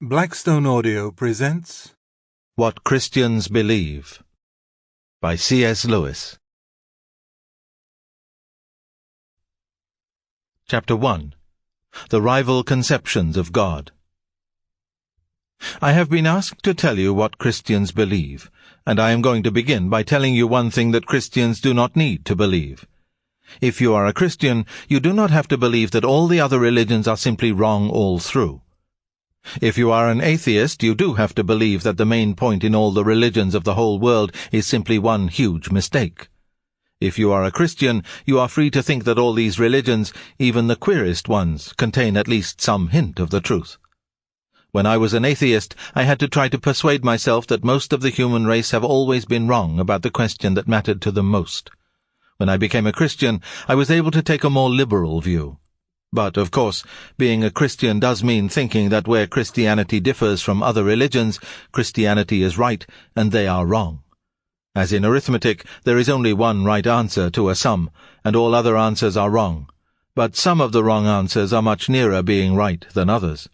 Blackstone Audio presents What Christians Believe by C.S. Lewis. Chapter 1. The Rival Conceptions of God. I have been asked to tell you what Christians believe, and I am going to begin by telling you one thing that Christians do not need to believe. If you are a Christian, you do not have to believe that all the other religions are simply wrong all through. If you are an atheist, you do have to believe that the main point in all the religions of the whole world is simply one huge mistake. If you are a Christian, you are free to think that all these religions, even the queerest ones, contain at least some hint of the truth. When I was an atheist, I had to try to persuade myself that most of the human race have always been wrong about the question that mattered to them most. When I became a Christian, I was able to take a more liberal view. But, of course, being a Christian does mean thinking that where Christianity differs from other religions, Christianity is right and they are wrong. As in arithmetic, there is only one right answer to a sum, and all other answers are wrong. But some of the wrong answers are much nearer being right than others.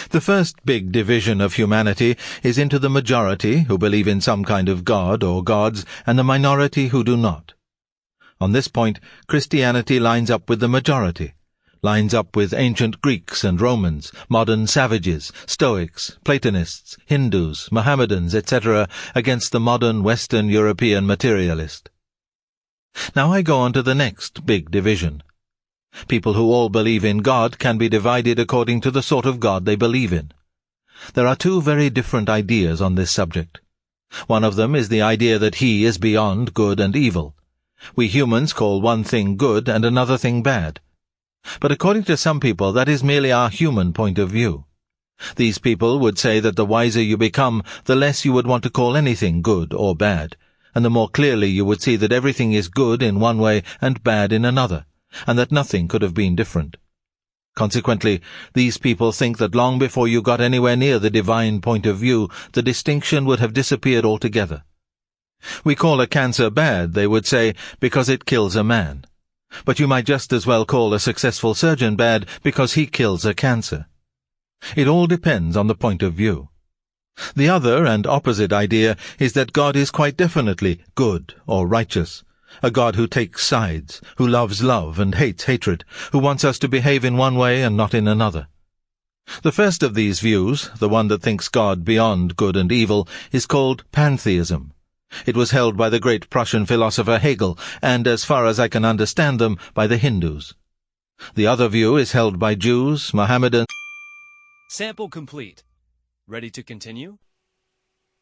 The first big division of humanity is into the majority, who believe in some kind of God or gods, and the minority who do not. On this point, Christianity lines up with the majority, lines up with ancient Greeks and Romans, modern savages, Stoics, Platonists, Hindus, Mohammedans, etc., against the modern Western European materialist. Now I go on to the next big division. People who all believe in God can be divided according to the sort of God they believe in. There are two very different ideas on this subject. One of them is the idea that He is beyond good and evil. We humans call one thing good and another thing bad. But according to some people, that is merely our human point of view. These people would say that the wiser you become, the less you would want to call anything good or bad, and the more clearly you would see that everything is good in one way and bad in another, and that nothing could have been different. Consequently, these people think that long before you got anywhere near the divine point of view, the distinction would have disappeared altogether. We call a cancer bad, they would say, because it kills a man. But you might just as well call a successful surgeon bad because he kills a cancer. It all depends on the point of view. The other and opposite idea is that God is quite definitely good or righteous, a God who takes sides, who loves love and hates hatred, who wants us to behave in one way and not in another. The first of these views, the one that thinks God beyond good and evil, is called pantheism. It was held by the great Prussian philosopher Hegel, and, as far as I can understand them, by the Hindus. The other view is held by Jews, Mohammedans. Sample complete. Ready to continue?